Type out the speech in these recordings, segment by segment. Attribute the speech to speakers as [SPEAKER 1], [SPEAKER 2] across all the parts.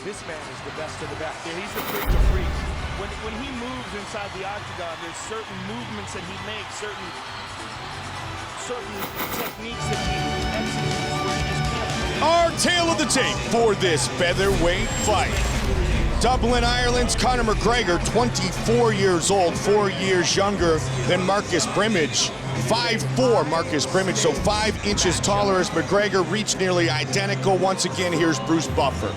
[SPEAKER 1] This man is the best of the best. Yeah, he's the freak of freaks. When he moves inside the octagon, there's certain movements that he makes, certain techniques that he executes where he just can't.
[SPEAKER 2] Our tale of the tape for this featherweight fight. Dublin, Ireland's Conor McGregor, 24 years old, 4 years younger than Marcus Brimage. 5'4", Marcus Brimage, so 5 inches taller as McGregor, reached nearly identical. Once again, here's Bruce Buffer.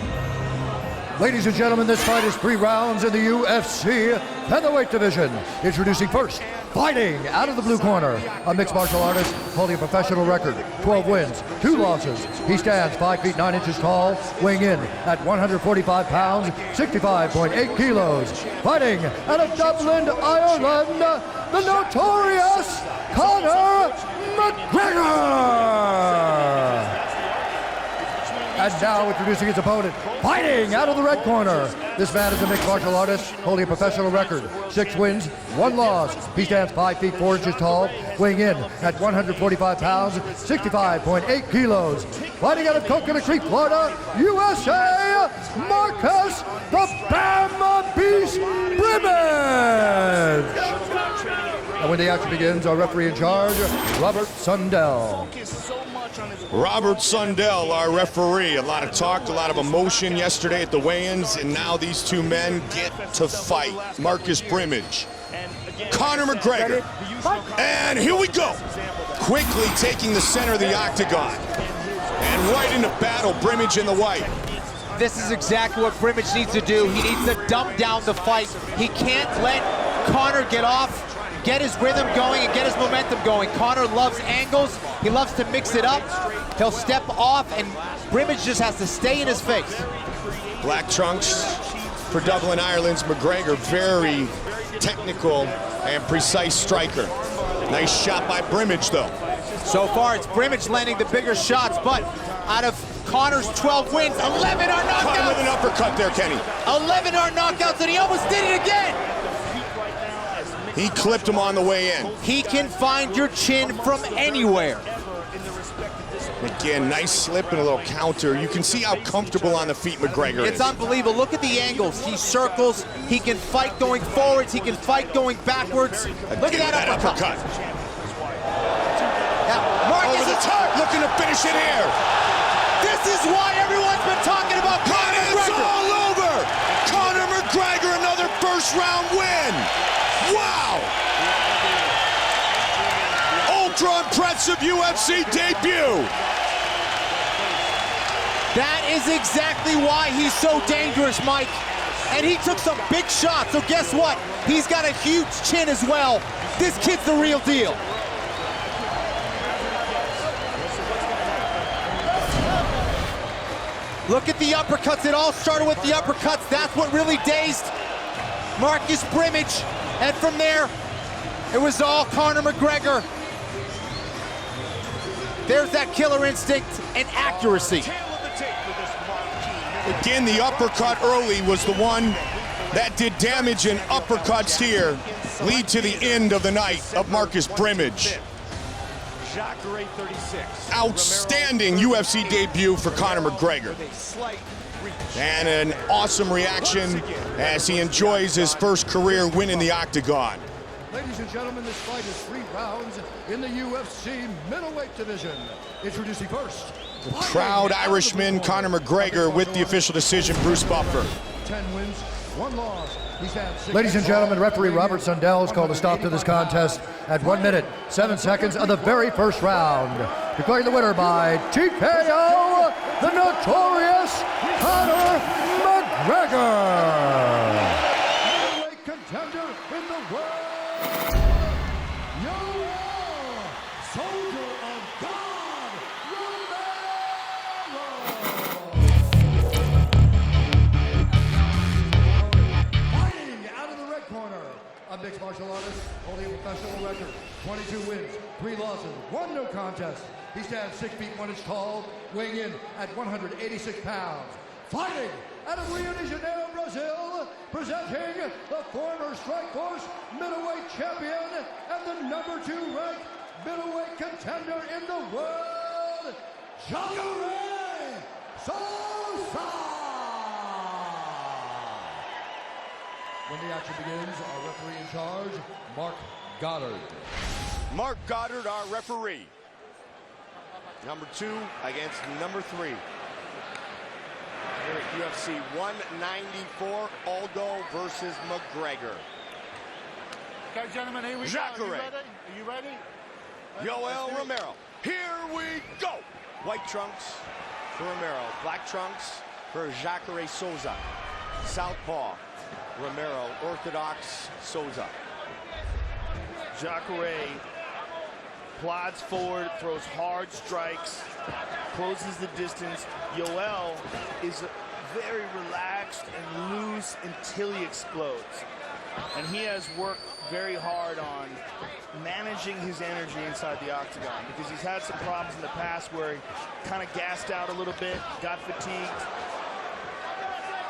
[SPEAKER 3] Ladies and gentlemen, this fight is 3 rounds in the UFC featherweight division. Introducing first, fighting out of the blue corner, a mixed martial artist holding a professional record, 12 wins, 2 losses. He stands 5 feet 9 inches tall, weighing in at 145 pounds, 65.8 kilos. Fighting out of Dublin, Ireland, the notorious Conor McGregor! And now introducing his opponent, fighting out of the red corner. This man is a mixed martial artist, holding a professional record, 6 wins, 1 loss. He stands 5 feet 4 inches tall, weighing in at 145 pounds, 65.8 kilos. Fighting out of Coconut Creek, Florida, USA, Marcus the Bama Beast Brimage. And when the action begins, our referee in charge, Robert Sundell.
[SPEAKER 2] Robert Sundell, our referee. A lot of talk, a lot of emotion yesterday at the weigh-ins, and now these two men get to fight. Marcus Brimage, Conor McGregor, and here we go. Quickly taking the center of the octagon, and right into battle, Brimage in the white.
[SPEAKER 4] This is exactly what Brimage needs to do. He needs to dumb down the fight. He can't let Conor get off, get his rhythm going, and get his momentum going. Conor loves angles. He loves to mix it up. He'll step off, and Brimage just has to stay in his face.
[SPEAKER 2] Black trunks for Dublin, Ireland's McGregor. Very technical and precise striker. Nice shot by Brimage, though.
[SPEAKER 4] So far, it's Brimage landing the bigger shots, but out of Conor's 12 wins, 11 are knockouts.
[SPEAKER 2] Conor with an uppercut there, Kenny.
[SPEAKER 4] 11 are knockouts, and he almost did it again.
[SPEAKER 2] He clipped him on the way in.
[SPEAKER 4] He can find your chin from anywhere.
[SPEAKER 2] Again, nice slip and a little counter. You can see how comfortable on the feet McGregor is.
[SPEAKER 4] It's unbelievable. Look at the angles. He circles. He can fight going forwards. He can fight going backwards. Look at that uppercut. Now, Marcus
[SPEAKER 2] over the top, looking to finish it here.
[SPEAKER 4] This is why everyone's been talking about Conor McGregor.
[SPEAKER 2] It's all over. Conor McGregor, another first-round win. Wow! Ultra impressive UFC debut.
[SPEAKER 4] That is exactly why he's so dangerous, Mike. And he took some big shots, so guess what? He's got a huge chin as well. This kid's the real deal. Look at the uppercuts. It all started with the uppercuts. That's what really dazed Marcus Brimage. And from there, it was all Conor McGregor. There's that killer instinct and accuracy.
[SPEAKER 2] Again, the uppercut early was the one that did damage, and uppercuts here lead to the end of the night of Marcus Brimage. Outstanding UFC debut for Conor McGregor. And an awesome reaction as he enjoys his first career win in the octagon.
[SPEAKER 3] Ladies and gentlemen, this fight is 3 rounds in the UFC middleweight division. Introducing first,
[SPEAKER 2] the proud Irishman Conor McGregor with the official decision, Bruce Buffer.
[SPEAKER 3] 10 wins, 1 loss. Ladies and gentlemen, referee Robert Sundell has called a stop to this contest at 1 minute, 7 seconds of the very first round. Declaring the winner by TKO, the notorious Conor McGregor. Middleweight contender in the world, Yoel, soldier of God, Romero. Fighting out of the red corner, a mixed martial artist holding a professional record, 22 wins, 3 losses, 1 no contest. He stands 6 feet 1 inch tall, weighing in at 186 pounds. Fighting out of Rio de Janeiro, Brazil, presenting the former Strikeforce middleweight champion and the #2 ranked middleweight contender in the world, Yoel Souza. When the action begins, our referee in charge, Mark Goddard.
[SPEAKER 2] Mark Goddard, our referee. Number 2 against number 3. Here at UFC 194, Aldo versus McGregor.
[SPEAKER 5] Okay, gentlemen, here we go.
[SPEAKER 2] Jacare.
[SPEAKER 5] Are you ready?
[SPEAKER 2] Yoel Romero. Here we go. White trunks for Romero. Black trunks for Ronaldo Souza. Southpaw, Romero. Orthodox, Souza.
[SPEAKER 1] Jacare plods forward, throws hard strikes, closes the distance. Yoel is very relaxed and loose until he explodes. And he has worked very hard on managing his energy inside the octagon, because he's had some problems in the past where he kind of gassed out a little bit, got fatigued.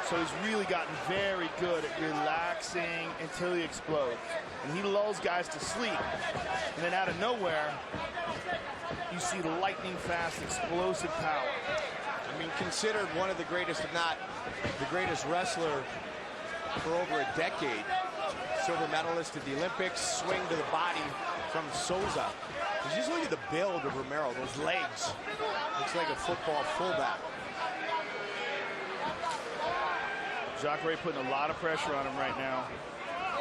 [SPEAKER 1] So he's really gotten very good at relaxing until he explodes. And he lulls guys to sleep. And then out of nowhere, you see lightning fast, explosive power.
[SPEAKER 2] I mean, considered one of the greatest, if not the greatest wrestler for over a decade. Silver medalist at the Olympics, swing to the body from Souza. Just look at the build of Romero, those legs. Looks like a football fullback.
[SPEAKER 1] Jacare putting a lot of pressure on him right now.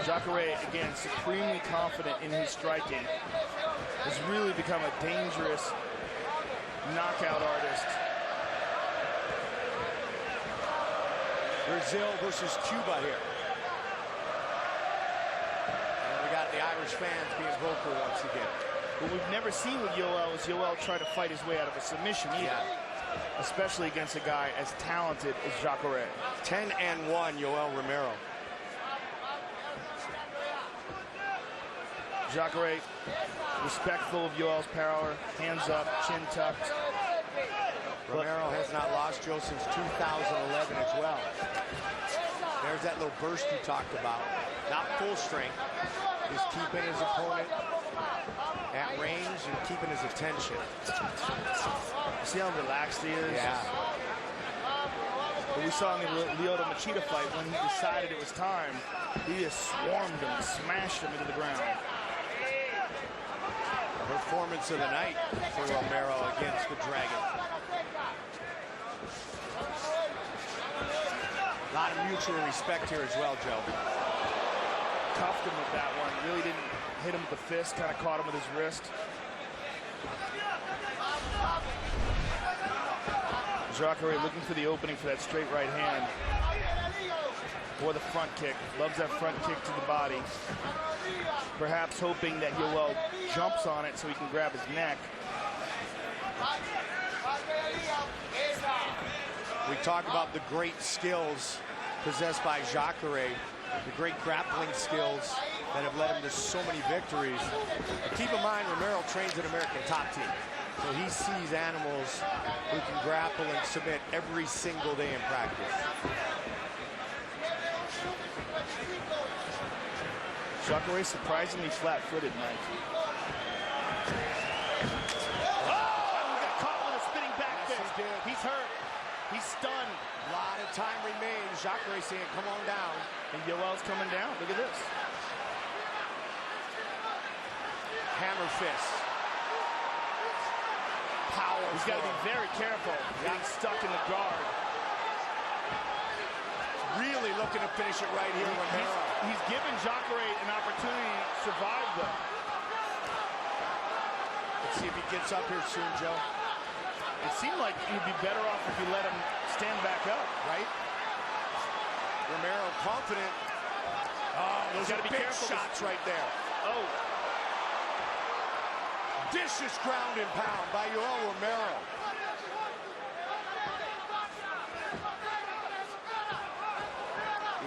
[SPEAKER 1] Jacare, again, supremely confident in his striking. Has really become a dangerous knockout artist.
[SPEAKER 2] Brazil versus Cuba here. And we got the Irish fans being vocal once again.
[SPEAKER 1] What we've never seen with Yoel is Yoel try to fight his way out of a submission either.
[SPEAKER 2] Yeah.
[SPEAKER 1] Especially against a guy as talented as Jacare.
[SPEAKER 2] 10-1, Yoel Romero.
[SPEAKER 1] Jacare, respectful of Yoel's power, hands up, chin tucked.
[SPEAKER 2] Romero has not lost, Joe, since 2011 as well. There's that little burst you talked about. Not full strength, just keeping his opponent at range and keeping his attention.
[SPEAKER 1] See how relaxed he is?
[SPEAKER 2] Yeah.
[SPEAKER 1] But we saw in the Lyoto Machida fight, when he decided it was time, he just swarmed him, smashed him into the ground.
[SPEAKER 2] Performance of the night for Romero against the Dragon. A lot of mutual respect here as well, Joe.
[SPEAKER 1] Cuffed him with that one. Really didn't hit him with the fist, kind of caught him with his wrist. Jacare looking for the opening for that straight right hand. Or the front kick. Loves that front kick to the body. Perhaps hoping that Yoel jumps on it so he can grab his neck.
[SPEAKER 2] We talk about the great skills possessed by Jacare, the great grappling skills that have led him to so many victories. But keep in mind, Romero trains an American top team. So he sees animals who can grapple and submit every single day in practice.
[SPEAKER 1] Jacare surprisingly flat-footed, Mike. Oh! He got caught with a spinning back fist. He's hurt. He's stunned.
[SPEAKER 2] A lot of time remains. Jacare saying, come on down.
[SPEAKER 1] And Yoel's coming down. Look at this.
[SPEAKER 2] Hammer fist. Power.
[SPEAKER 1] He's got to be very careful. Getting stuck in the guard.
[SPEAKER 2] Really looking to finish it right here, Romero.
[SPEAKER 1] He's given Jacare an opportunity to survive, though.
[SPEAKER 2] Let's see if he gets up here soon, Joe.
[SPEAKER 1] It seemed like he'd be better off if you let him stand back up,
[SPEAKER 2] right? Romero confident. Oh, those are big shots right there.
[SPEAKER 1] Oh.
[SPEAKER 2] Vicious ground and pound by Yoel Romero.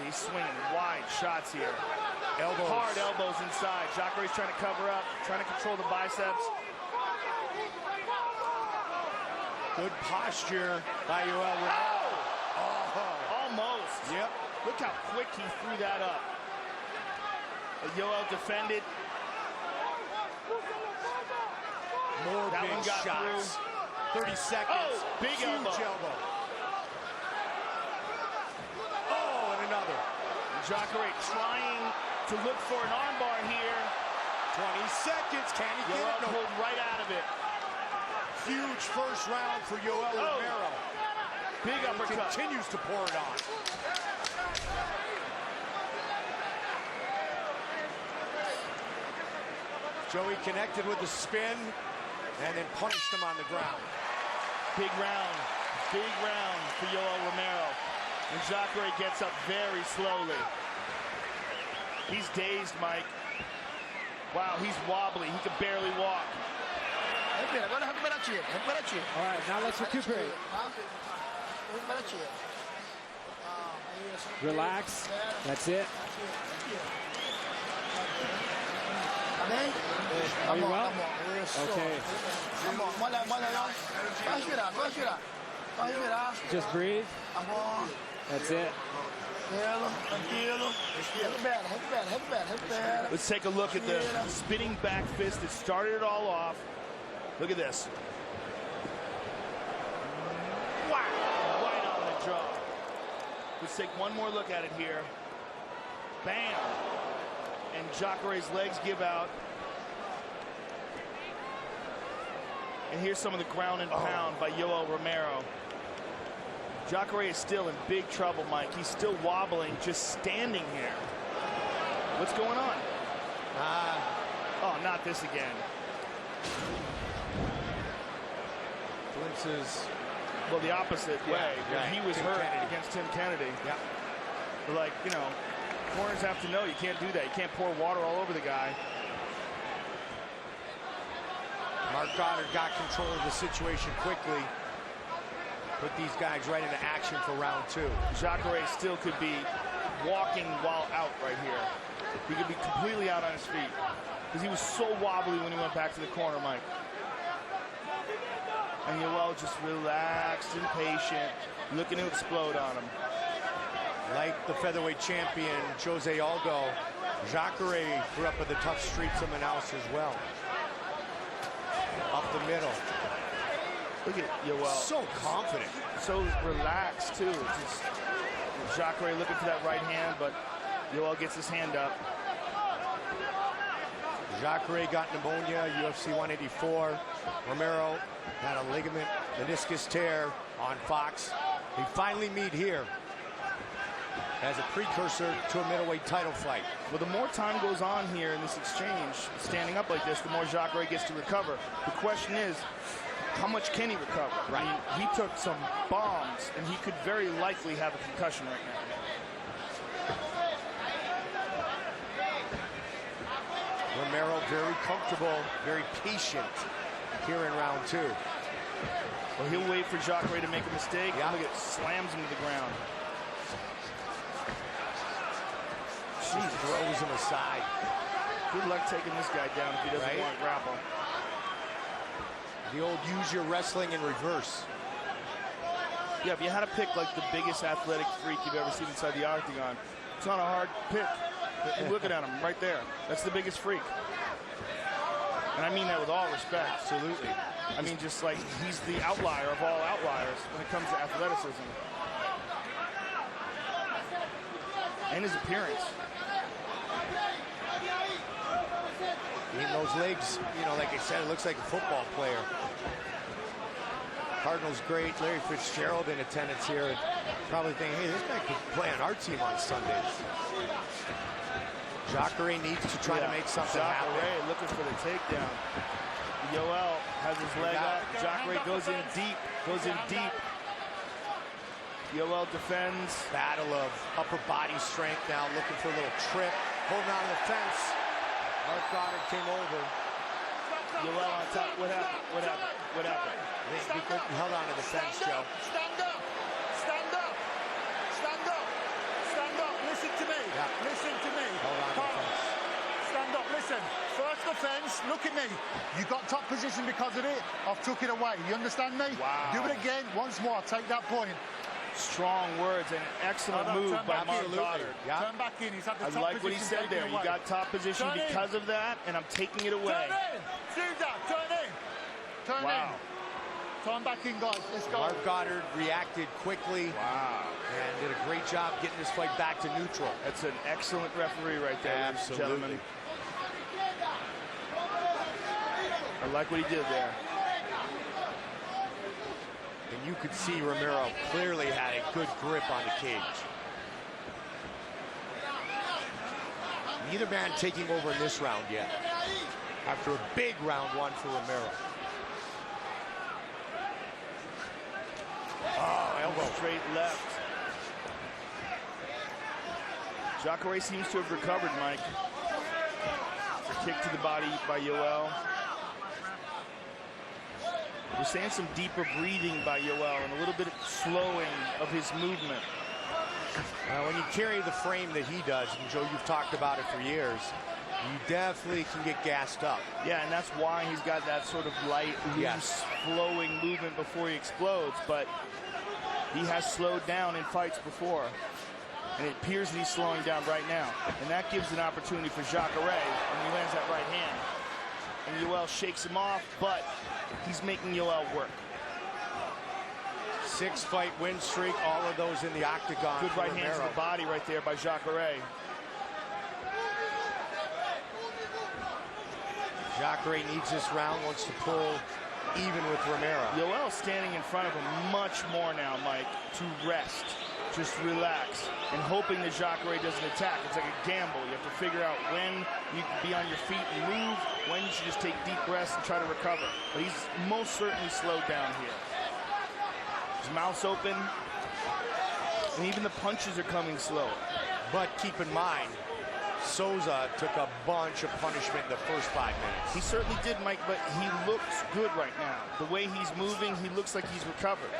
[SPEAKER 1] He's swinging wide shots here.
[SPEAKER 2] Elbows.
[SPEAKER 1] Hard elbows inside. Jacare's trying to cover up, trying to control the biceps.
[SPEAKER 2] Good posture by Yoel Romero.
[SPEAKER 1] Oh. Almost.
[SPEAKER 2] Yep.
[SPEAKER 1] Look how quick he threw that up. Yoel defended.
[SPEAKER 2] More
[SPEAKER 1] that
[SPEAKER 2] big
[SPEAKER 1] one got
[SPEAKER 2] shots.
[SPEAKER 1] Through.
[SPEAKER 2] 30 seconds.
[SPEAKER 1] Oh, big
[SPEAKER 2] huge elbow. Oh, and another.
[SPEAKER 1] Jacare trying to look for an armbar here.
[SPEAKER 2] 20 seconds. Can he get it? No.
[SPEAKER 1] Pulled right out of it.
[SPEAKER 2] Huge first round for Yoel Romero.
[SPEAKER 1] Big uppercut.
[SPEAKER 2] Continues to pour it on. Joey connected with the spin and then punished him on the ground.
[SPEAKER 1] Big round for Yoel Romero. And Jacare gets up very slowly. He's dazed, Mike. Wow, he's wobbly. He can barely walk.
[SPEAKER 6] All right, now let's recuperate. Relax. That's it. Are you well? Okay. Just breathe. That's it.
[SPEAKER 1] Let's take a look at the spinning back fist that started it all off. Look at this. Wow! Right on the jaw. Let's take one more look at it here. Bam! And Jacare's legs give out. And here's some of the ground and pound by Yoel Romero. Jacare is still in big trouble, Mike. He's still wobbling, just standing here. What's going on? Oh, not this again.
[SPEAKER 2] Glimpses.
[SPEAKER 1] Well, the opposite way.
[SPEAKER 2] Yeah,
[SPEAKER 1] He was
[SPEAKER 2] Tim
[SPEAKER 1] hurt
[SPEAKER 2] Kennedy.
[SPEAKER 1] against Tim Kennedy.
[SPEAKER 2] Yeah.
[SPEAKER 1] But like, you know, corners have to know you can't do that. You can't pour water all over the guy.
[SPEAKER 2] Mark Goddard got control of the situation quickly. Put these guys right into action for round two.
[SPEAKER 1] Jacare still could be walking while out right here. He could be completely out on his feet because he was so wobbly when he went back to the corner, Mike. And Yoel just relaxed and patient, looking to explode on him.
[SPEAKER 2] Like the featherweight champion, Jose Aldo, Jacare grew up with a tough street, someone else as well. Up the middle.
[SPEAKER 1] Look at Yoel.
[SPEAKER 2] So confident.
[SPEAKER 1] So relaxed, too. Just Jacare looking for that right hand, but Yoel gets his hand up.
[SPEAKER 2] Jacare got pneumonia, UFC 184. Romero had a ligament meniscus tear on Fox. They finally meet here as a precursor to a middleweight title fight.
[SPEAKER 1] Well, the more time goes on here in this exchange, standing up like this, the more Jacare gets to recover. The question is, how much can he recover?
[SPEAKER 2] Right.
[SPEAKER 1] I mean, he took some bombs, and he could very likely have a concussion right now.
[SPEAKER 2] Romero very comfortable, very patient here in round two.
[SPEAKER 1] Well, he'll wait for Jacare to make a mistake.
[SPEAKER 2] Yeah.
[SPEAKER 1] Look at slams him to the ground.
[SPEAKER 2] She throws him aside.
[SPEAKER 1] Good luck taking this guy down if he doesn't want to grapple.
[SPEAKER 2] The old use your wrestling in reverse.
[SPEAKER 1] Yeah, if you had to pick like the biggest athletic freak you've ever seen inside the octagon, it's not a hard pick. You're looking at him right there. That's the biggest freak. And I mean that with all respect.
[SPEAKER 2] Absolutely.
[SPEAKER 1] I mean, just like he's the outlier of all outliers when it comes to athleticism. And his appearance.
[SPEAKER 2] In those legs, you know, like I said, it looks like a football player. Cardinals great, Larry Fitzgerald in attendance here. Probably thinking, hey, this guy could play on our team on Sundays. Jacare needs to try to make something happen.
[SPEAKER 1] Jacare looking for the takedown. Yoel has his leg up. Jacare goes in deep, Yoel defends.
[SPEAKER 2] Battle of upper body strength now, looking for a little trip. Holding on to the fence. Mark Goddard came over.
[SPEAKER 1] Yoel on top. What happened?
[SPEAKER 2] He held on to the fence, Joe.
[SPEAKER 5] Stand up. Listen to me.
[SPEAKER 2] Yeah.
[SPEAKER 5] Listen to me.
[SPEAKER 2] Hold on to the fence.
[SPEAKER 5] Stand up. Listen. First offense. Look at me. You got top position because of it. I've took it away. You understand me?
[SPEAKER 1] Wow.
[SPEAKER 5] Do it again. Once more. Take that point.
[SPEAKER 1] Strong words and an excellent move by Mark Goddard.
[SPEAKER 2] Yeah.
[SPEAKER 5] Turn back in. He's had the
[SPEAKER 1] I
[SPEAKER 5] top
[SPEAKER 1] like what he
[SPEAKER 5] position
[SPEAKER 1] said there.
[SPEAKER 5] taken
[SPEAKER 1] You
[SPEAKER 5] away.
[SPEAKER 1] got top position
[SPEAKER 5] Turn in.
[SPEAKER 1] because of that, and I'm taking it away.
[SPEAKER 5] Turn in. Do that. Turn in. Turn
[SPEAKER 1] Wow.
[SPEAKER 5] in. Turn back in, guys. Let's go.
[SPEAKER 2] Mark Goddard reacted quickly.
[SPEAKER 1] Wow.
[SPEAKER 2] And did a great job getting this fight back to neutral.
[SPEAKER 1] That's an excellent referee right there, ladies and gentlemen. I like what he did there.
[SPEAKER 2] And you could see Romero clearly had a good grip on the cage. Neither man taking over in this round yet. After a big round one for Romero. Oh, elbow.
[SPEAKER 1] Straight left. Jacare seems to have recovered, Mike. A kick to the body by Yoel. We're seeing some deeper breathing by Yoel and a little bit of slowing of his movement.
[SPEAKER 2] When you carry the frame that he does, and Joe, you've talked about it for years, you definitely can get gassed up.
[SPEAKER 1] Yeah, and that's why he's got that sort of light, loose, flowing movement before he explodes. But he has slowed down in fights before, and it appears that he's slowing down right now. And that gives an opportunity for Jacare when he lands that right hand. And Yoel shakes him off, but he's making Yoel work.
[SPEAKER 2] 6-fight win streak, all of those in the octagon.
[SPEAKER 1] Good right hand to the body right there by Jacare.
[SPEAKER 2] Jacare needs this round, wants to pull even with Romero.
[SPEAKER 1] Yoel standing in front of him much more now, Mike, to rest, just relax, and hoping that Jacare doesn't attack. It's like a gamble. You have to figure out when you can be on your feet and move, when you should just take deep breaths and try to recover. But he's most certainly slowed down here. His mouth's open, and even the punches are coming slow.
[SPEAKER 2] But keep in mind, Souza took a bunch of punishment in the first 5 minutes.
[SPEAKER 1] He certainly did, Mike, but he looks good right now. The way he's moving, he looks like he's recovered.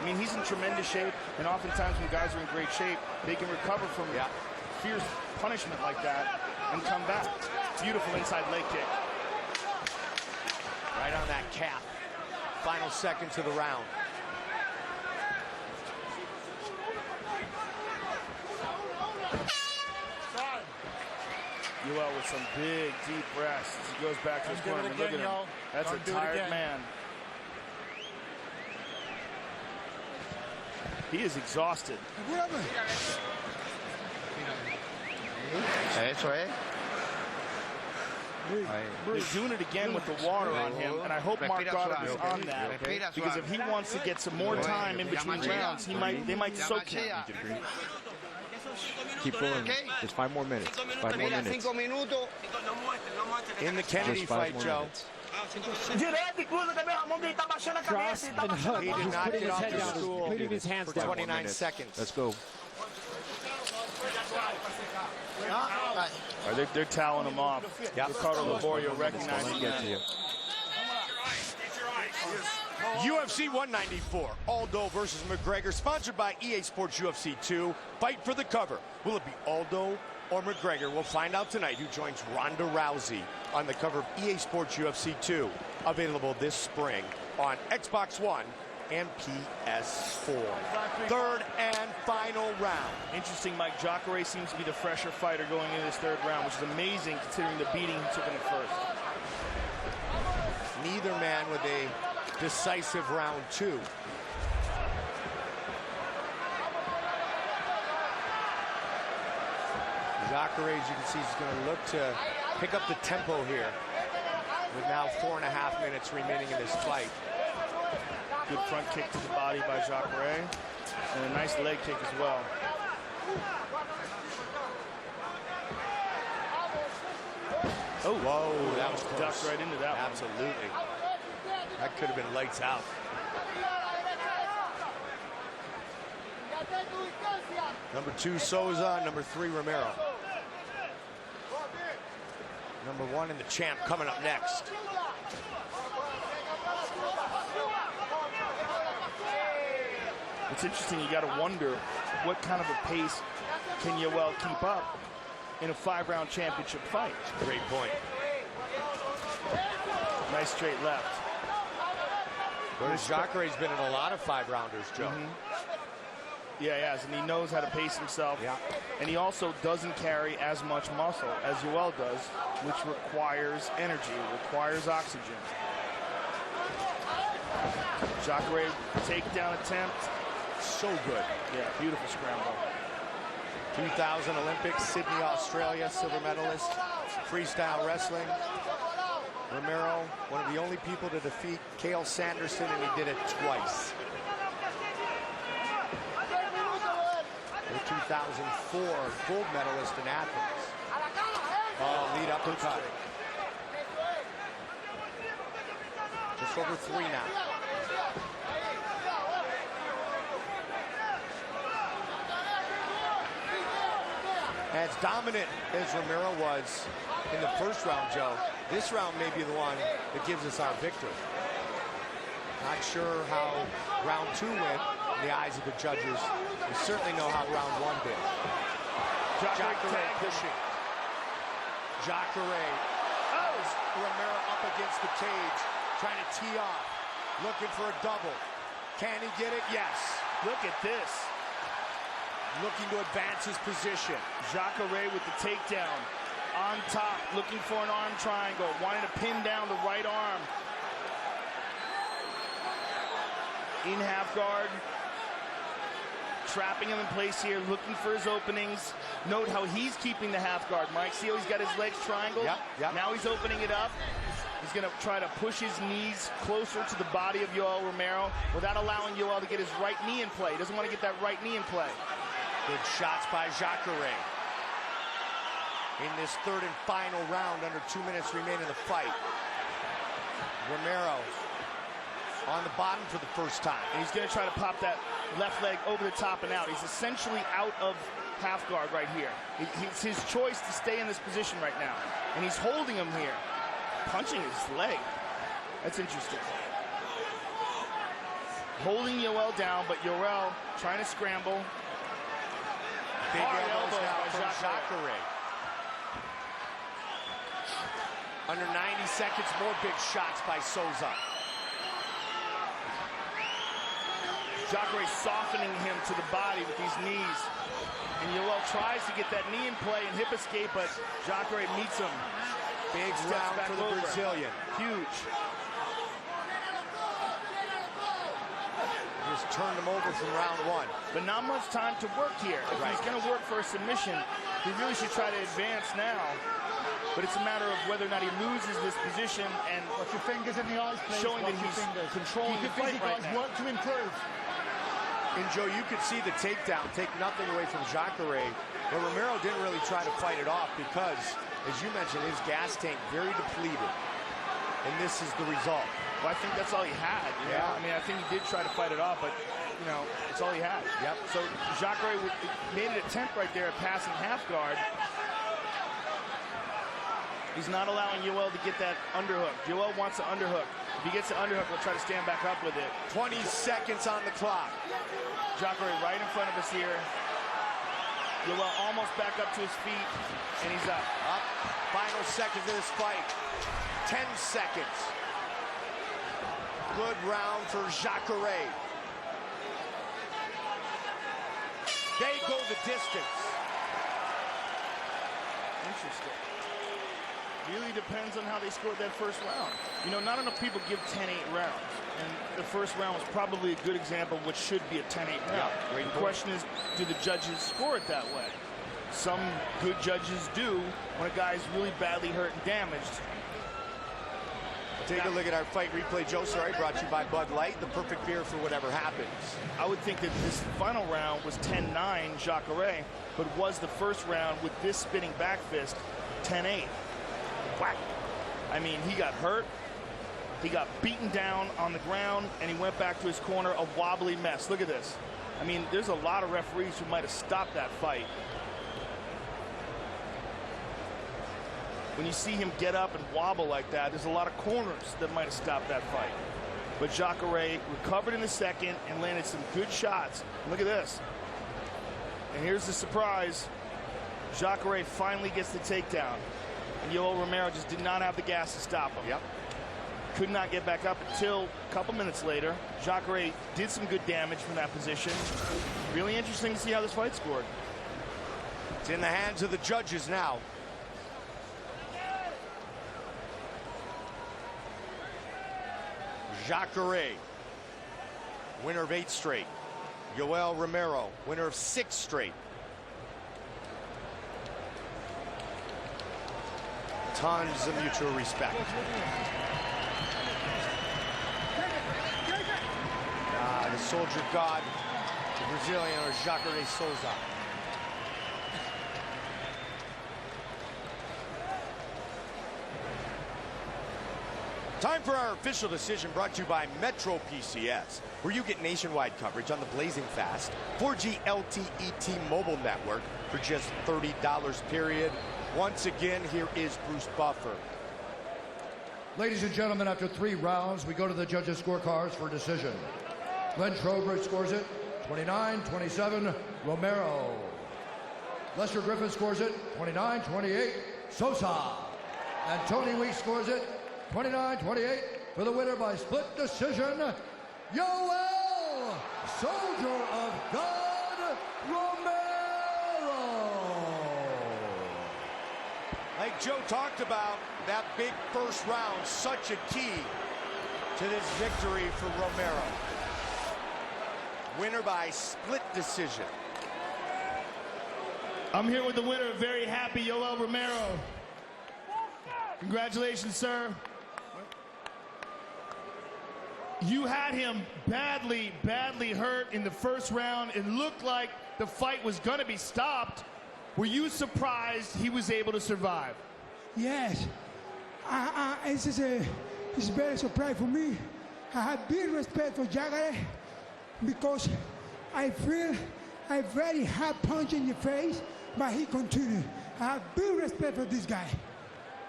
[SPEAKER 1] I mean, he's in tremendous shape, and oftentimes when guys are in great shape, they can recover from fierce punishment like that and come back. Beautiful inside leg kick.
[SPEAKER 2] Right on that calf. Final seconds of the round.
[SPEAKER 1] Yoel with some big, deep breaths as he goes back to his corner. Look at him. That's a tired man. He is exhausted.
[SPEAKER 7] Eso es.
[SPEAKER 1] They're doing it again with the water on him, and I hope Mark Goddard is on that, because if he wants to get some more time in between rounds, they might soak him.
[SPEAKER 8] Keep going. Just 5 more minutes. 5 more minutes.
[SPEAKER 2] In the Kennedy fight, Joe.
[SPEAKER 6] Cross and hook.
[SPEAKER 2] He did
[SPEAKER 6] He's
[SPEAKER 2] not
[SPEAKER 6] putting
[SPEAKER 2] get
[SPEAKER 6] his
[SPEAKER 2] off
[SPEAKER 6] head
[SPEAKER 2] the
[SPEAKER 6] down,
[SPEAKER 2] stool
[SPEAKER 6] putting his hands
[SPEAKER 2] for
[SPEAKER 6] down.
[SPEAKER 2] 29 seconds.
[SPEAKER 8] Let's go.
[SPEAKER 1] They're toweling him off. Ricardo Laborio recognizing that.
[SPEAKER 2] UFC 194, Aldo versus McGregor, sponsored by EA Sports UFC 2. Fight for the cover. Will it be Aldo or McGregor? We'll find out tonight who joins Ronda Rousey on the cover of EA Sports UFC 2. Available this spring on Xbox One and PS4. Third and final round.
[SPEAKER 1] Interesting, Mike. Jacare seems to be the fresher fighter going into this third round, which is amazing considering the beating he took in the first.
[SPEAKER 2] Neither man with a decisive round 2. Jacare, as you can see, is going to look to pick up the tempo here with now 4.5 minutes remaining in this fight.
[SPEAKER 1] Good front kick to the body by Jacare, and a nice leg kick as well. Oh, whoa, that was ducked right into that one.
[SPEAKER 2] Absolutely. That could have been lights out. Number 2, Souza. Number 3, Romero. Number 1 and the champ coming up next.
[SPEAKER 1] It's interesting, you got to wonder what kind of a pace can Yoel keep up in a 5-round championship fight.
[SPEAKER 2] Great point.
[SPEAKER 1] Nice straight left.
[SPEAKER 2] Jacare's been in a lot of 5-rounders, Joe.
[SPEAKER 1] Yeah, he has, and he knows how to pace himself.
[SPEAKER 2] Yeah.
[SPEAKER 1] And he also doesn't carry as much muscle as Yoel does, which requires energy, requires oxygen. Jacare takedown attempt.
[SPEAKER 2] So good.
[SPEAKER 1] Yeah, beautiful scramble.
[SPEAKER 2] 2000 Olympics, Sydney, Australia, silver medalist, freestyle wrestling. Romero, one of the only people to defeat Cael Sanderson, and he did it twice. The 2004 gold medalist in Athens. Oh, lead uppercut. Just over 3 now. As dominant as Romero was in the first round, Joe, this round may be the one that gives us our victory. Not sure how round 2 went in the eyes of the judges. We certainly know how round 1 did. Jacare pushing. Jacare. Romero up against the cage, trying to tee off, looking for a double. Can he get it? Yes.
[SPEAKER 1] Look at this.
[SPEAKER 2] Looking to advance his position.
[SPEAKER 1] Jacare with the takedown. On top, looking for an arm triangle. Wanting to pin down the right arm. In half guard. Trapping him in place here, looking for his openings. Note how he's keeping the half guard, Mike. See how he's got his legs triangled?
[SPEAKER 2] Yep.
[SPEAKER 1] Now he's opening it up. He's going to try to push his knees closer to the body of Yoel Romero without allowing Yoel to get his right knee in play. He doesn't want to get that right knee in play.
[SPEAKER 2] Good shots by Jacare. In this third and final round, under 2 minutes remain in the fight. Romero on the bottom for the first time.
[SPEAKER 1] And he's going to try to pop that left leg over the top and out. He's essentially out of half guard right here. It's his choice to stay in this position right now. And he's holding him here. Punching his leg. That's interesting. Holding Yoel down, but Yoel trying to scramble.
[SPEAKER 2] Big elbows now from Jacare. Under 90 seconds, more big shots by Souza.
[SPEAKER 1] Jacare softening him to the body with these knees. And Yoel tries to get that knee in play and hip escape, but Jacare meets him.
[SPEAKER 2] Big round for the Brazilian.
[SPEAKER 1] Huge.
[SPEAKER 2] Just turned him over from round 1.
[SPEAKER 1] But not much time to work here. If he's going to work for a submission, he really should try to advance now. But it's a matter of whether or not he loses this position and
[SPEAKER 5] Watch your fingers in the eyes, please.
[SPEAKER 1] showing that he's controlling the fight right now.
[SPEAKER 5] Work to improve.
[SPEAKER 2] And Joe, you could see the takedown take nothing away from Jacare, but Romero didn't really try to fight it off because, as you mentioned, his gas tank very depleted. And this is the result.
[SPEAKER 1] Well, I think that's all he had. You know? I mean, I think he did try to fight it off, but, you know, it's all he had.
[SPEAKER 2] Yep.
[SPEAKER 1] So Jacare made an attempt right there at passing half guard. He's not allowing Yoel to get that underhook. Yoel wants an underhook. If he gets the underhook, we'll try to stand back up with it.
[SPEAKER 2] 20 seconds on the clock.
[SPEAKER 1] Jacare right in front of us here. Yoel almost back up to his feet, and he's up.
[SPEAKER 2] Up. Final seconds of this fight. 10 seconds. Good round for Jacare. They go the distance.
[SPEAKER 1] Interesting. Really depends on how they scored that first round. You know, not enough people give 10-8 rounds. And the first round was probably a good example of what should be a 10-8 round.
[SPEAKER 2] Great
[SPEAKER 1] the question is, do the judges score it that way? Some good judges do when a guy's really badly hurt and damaged.
[SPEAKER 2] Take a look at our fight replay. Joe, sorry, brought to you by Bud Light, the perfect beer for whatever happens.
[SPEAKER 1] I would think that this final round was 10-9 Jacare, but was the first round with this spinning back fist 10-8. Whack. I mean, he got hurt, he got beaten down on the ground, and he went back to his corner, a wobbly mess. Look at this. I mean, there's a lot of referees who might have stopped that fight. When you see him get up and wobble like that, there's a lot of corners that might have stopped that fight. But Jacare recovered in the second and landed some good shots. Look at this. And here's the surprise. Jacare finally gets the takedown. And Yoel Romero just did not have the gas to stop him.
[SPEAKER 2] Yep.
[SPEAKER 1] Could not get back up until a couple minutes later. Jacare did some good damage from that position. Really interesting to see how this fight scored.
[SPEAKER 2] It's in the hands of the judges now. Jacare winner of 8 straight. Yoel Romero, winner of 6 straight. Tons of mutual respect. The soldier god, the Brazilian Ronaldo Souza. Time for our official decision, brought to you by Metro PCS, where you get nationwide coverage on the blazing fast 4G LTE T-Mobile network for just $30 period. Once again, here is Bruce Buffer.
[SPEAKER 3] Ladies and gentlemen, after 3 rounds, we go to the judges' scorecards for decision. Glenn Trowbridge scores it 29-27, Romero. Lester Griffin scores it 29-28, Souza. And Tony Weeks scores it 29-28 for the winner by split decision, Yoel, Soldier of God, Romero.
[SPEAKER 2] Like Joe talked about, that big first round, such a key to this victory for Romero. Winner by split decision.
[SPEAKER 1] I'm here with the winner, very happy, Yoel Romero. Congratulations, sir. You had him badly hurt in the first round. It looked like the fight was going to be stopped. Were you surprised he was able to survive?
[SPEAKER 6] Yes. It's very surprise for me. I have big respect for Jagare because I feel a very hard punch in the face, but he continued. I have big respect for this guy.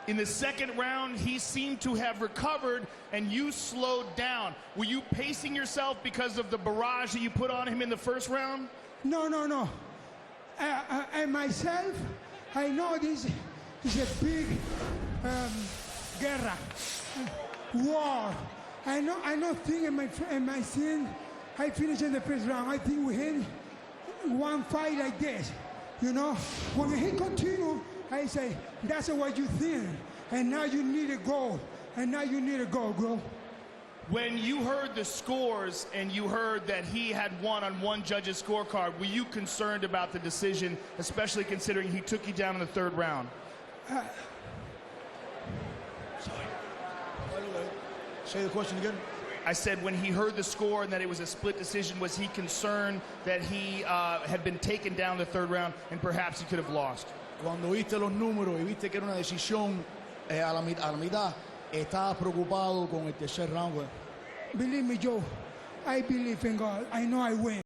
[SPEAKER 1] In the second round, he seemed to have recovered, and you slowed down. Were you pacing yourself because of the barrage that you put on him in the first round?
[SPEAKER 6] No. And myself, I know this is a big guerra, war. I know think in my scene, I finished in the first round. I think we had one fight like this, you know. When he continued, I say, that's what you think. And now you need to go. And now you need to go, bro.
[SPEAKER 1] When you heard the scores and you heard that he had won on one judge's scorecard, were you concerned about the decision, especially considering he took you down in the third round?
[SPEAKER 7] Say the question again.
[SPEAKER 1] I said when he heard the score and that it was a split decision, was he concerned that he had been taken down the third round and perhaps he could have lost?
[SPEAKER 7] Cuando viste los números y viste que era una decisión a la mitad, estabas preocupado con el tercer round.
[SPEAKER 6] Believe me, Joe, I believe in God. I know I win.